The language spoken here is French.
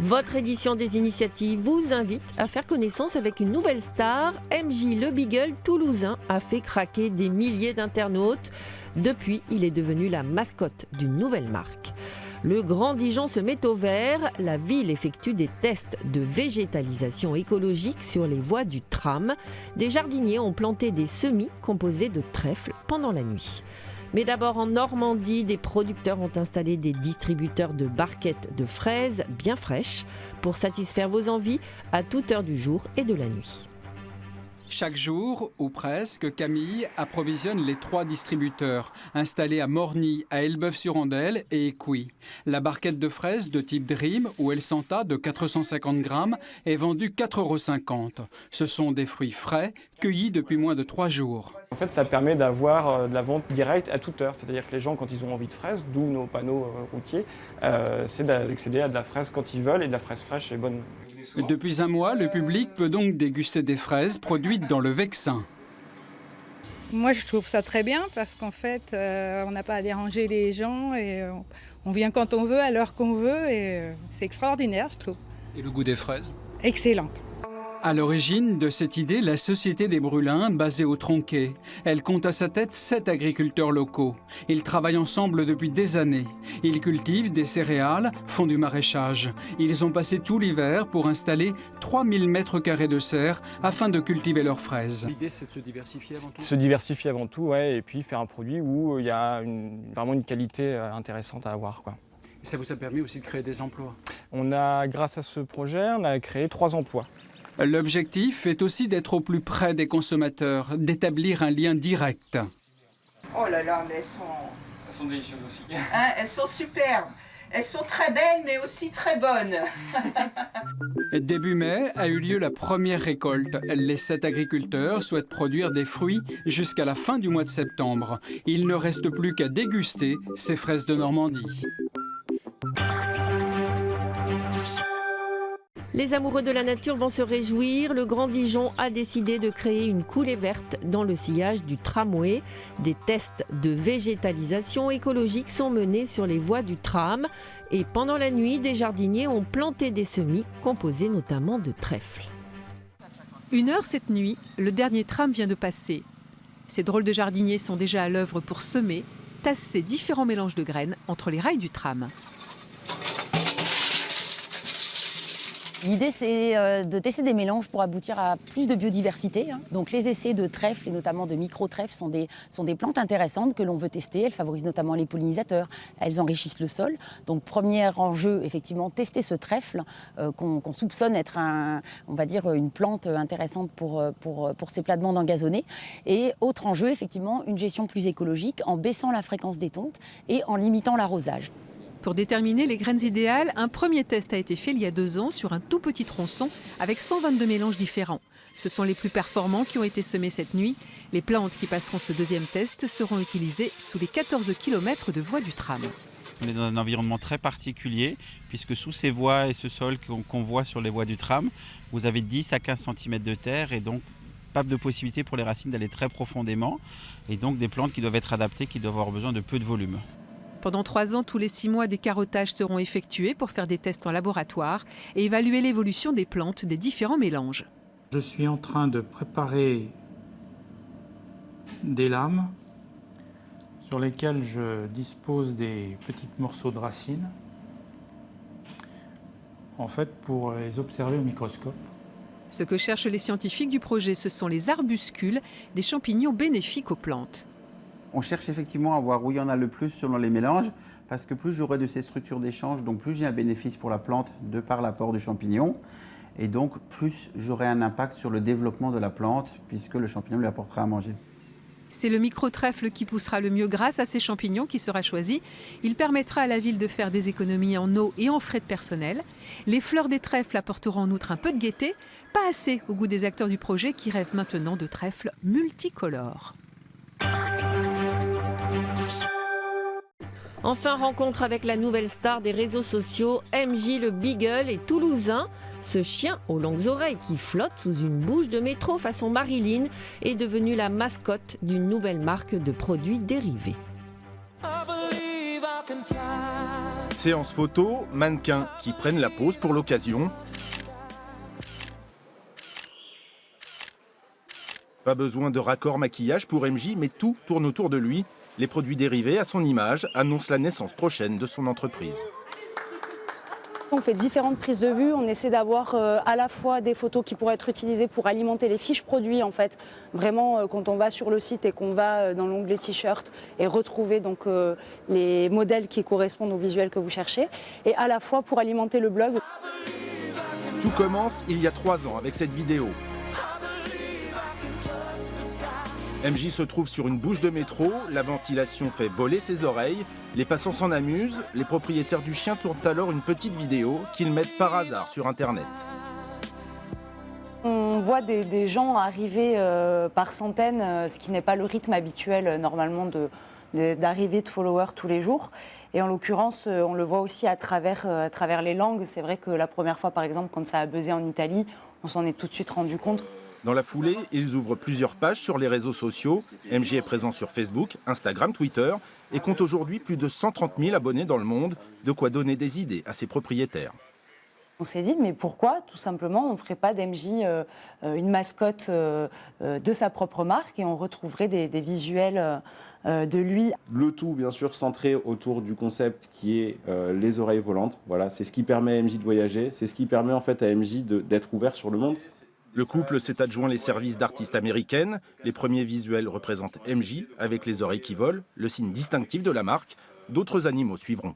Votre édition des initiatives vous invite à faire connaissance avec une nouvelle star. MJ le Beagle toulousain a fait craquer des milliers d'internautes. Depuis, il est devenu la mascotte d'une nouvelle marque. Le Grand Dijon se met au vert. La ville effectue des tests de végétalisation écologique sur les voies du tram. Des jardiniers ont planté des semis composés de trèfle pendant la nuit. Mais d'abord en Normandie, des producteurs ont installé des distributeurs de barquettes de fraises bien fraîches pour satisfaire vos envies à toute heure du jour et de la nuit. Chaque jour, ou presque, Camille approvisionne les 3 distributeurs installés à Morny, à Elbeuf-sur-Andelle et Écouis. La barquette de fraises de type Dream ou El Santa de 450 grammes est vendue 4,50 €. Ce sont des fruits frais, cueillis depuis moins de 3 jours. En fait, ça permet d'avoir de la vente directe à toute heure. C'est-à-dire que les gens, quand ils ont envie de fraises, d'où nos panneaux routiers, c'est d'accéder à de la fraise quand ils veulent et de la fraise fraîche et bonne. Depuis un mois, le public peut donc déguster des fraises produites dans le Vexin. Moi, je trouve ça très bien parce qu'en fait, on n'a pas à déranger les gens et on vient quand on veut, à l'heure qu'on veut et c'est extraordinaire, je trouve. Et le goût des fraises ? Excellente. À l'origine de cette idée, la Société des Brulins, basée au Tronquet. Elle compte à sa tête 7 agriculteurs locaux. Ils travaillent ensemble depuis des années. Ils cultivent des céréales, font du maraîchage. Ils ont passé tout l'hiver pour installer 3000 m² de serre afin de cultiver leurs fraises. L'idée, c'est de se diversifier avant tout ? Se diversifier avant tout, ouais, et puis faire un produit où il y a vraiment une qualité intéressante à avoir, quoi. Et ça vous a permis aussi de créer des emplois ? On a, grâce à ce projet, on a créé 3 emplois. L'objectif est aussi d'être au plus près des consommateurs, d'établir un lien direct. Oh là là, mais elles sont délicieuses aussi. Hein, elles sont superbes. Elles sont très belles, mais aussi très bonnes. Début mai a eu lieu la première récolte. Les 7 agriculteurs souhaitent produire des fruits jusqu'à la fin du mois de septembre. Il ne reste plus qu'à déguster ces fraises de Normandie. Les amoureux de la nature vont se réjouir. Le Grand Dijon a décidé de créer une coulée verte dans le sillage du tramway. Des tests de végétalisation écologique sont menés sur les voies du tram. Et pendant la nuit, des jardiniers ont planté des semis composés notamment de trèfle. 1 heure cette nuit, le dernier tram vient de passer. Ces drôles de jardiniers sont déjà à l'œuvre pour semer, tasser différents mélanges de graines entre les rails du tram. L'idée, c'est de tester des mélanges pour aboutir à plus de biodiversité. Donc les essais de trèfle et notamment de micro-trèfle sont des plantes intéressantes que l'on veut tester. Elles favorisent notamment les pollinisateurs, elles enrichissent le sol. Donc premier enjeu, effectivement, tester ce trèfle qu'on soupçonne être on va dire une plante intéressante pour ces plats de bande engazonnés. Et autre enjeu, effectivement, une gestion plus écologique en baissant la fréquence des tontes et en limitant l'arrosage. Pour déterminer les graines idéales, un premier test a été fait il y a 2 ans sur un tout petit tronçon avec 122 mélanges différents. Ce sont les plus performants qui ont été semés cette nuit. Les plantes qui passeront ce deuxième test seront utilisées sous les 14 km de voies du tram. On est dans un environnement très particulier puisque sous ces voies et ce sol qu'on voit sur les voies du tram, vous avez 10 à 15 cm de terre et donc pas de possibilité pour les racines d'aller très profondément et donc des plantes qui doivent être adaptées, qui doivent avoir besoin de peu de volume. Pendant 3 ans, tous les 6 mois, des carottages seront effectués pour faire des tests en laboratoire et évaluer l'évolution des plantes des différents mélanges. Je suis en train de préparer des lames sur lesquelles je dispose des petits morceaux de racines, en fait pour les observer au microscope. Ce que cherchent les scientifiques du projet, ce sont les arbuscules, des champignons bénéfiques aux plantes. On cherche effectivement à voir où il y en a le plus selon les mélanges, parce que plus j'aurai de ces structures d'échange, donc plus j'ai un bénéfice pour la plante de par l'apport du champignon, et donc plus j'aurai un impact sur le développement de la plante, puisque le champignon lui apportera à manger. C'est le micro-trèfle qui poussera le mieux grâce à ces champignons qui sera choisi. Il permettra à la ville de faire des économies en eau et en frais de personnel. Les fleurs des trèfles apporteront en outre un peu de gaieté, pas assez au goût des acteurs du projet qui rêvent maintenant de trèfles multicolores. Enfin, rencontre avec la nouvelle star des réseaux sociaux, MJ le Beagle est toulousain. Ce chien aux longues oreilles qui flotte sous une bouche de métro façon Marilyn est devenu la mascotte d'une nouvelle marque de produits dérivés. Séance photo, mannequins qui prennent la pose pour l'occasion. Pas besoin de raccord maquillage pour MJ, mais tout tourne autour de lui. Les produits dérivés à son image annoncent la naissance prochaine de son entreprise. On fait différentes prises de vue, on essaie d'avoir à la fois des photos qui pourraient être utilisées pour alimenter les fiches produits en fait. Vraiment quand on va sur le site et qu'on va dans l'onglet t-shirt et retrouver donc les modèles qui correspondent au visuel que vous cherchez, et à la fois pour alimenter le blog. Tout commence il y a 3 ans avec cette vidéo. MJ se trouve sur une bouche de métro, la ventilation fait voler ses oreilles, les passants s'en amusent, les propriétaires du chien tournent alors une petite vidéo qu'ils mettent par hasard sur Internet. On voit des gens arriver par centaines, ce qui n'est pas le rythme habituel normalement d'arrivée de followers tous les jours. Et en l'occurrence, on le voit aussi à travers les langues. C'est vrai que la première fois, par exemple, quand ça a buzzé en Italie, on s'en est tout de suite rendu compte. Dans la foulée, ils ouvrent plusieurs pages sur les réseaux sociaux. MJ est présent sur Facebook, Instagram, Twitter et compte aujourd'hui plus de 130 000 abonnés dans le monde, de quoi donner des idées à ses propriétaires. On s'est dit, mais pourquoi, tout simplement, on ne ferait pas d'MJ une mascotte de sa propre marque et on retrouverait des visuels de lui. Le tout, bien sûr, centré autour du concept qui est les oreilles volantes. Voilà, c'est ce qui permet à MJ de voyager, c'est ce qui permet en fait à MJ d'être ouvert sur le monde. Le couple s'est adjoint les services d'artistes américaines. Les premiers visuels représentent MJ avec les oreilles qui volent, le signe distinctif de la marque. D'autres animaux suivront.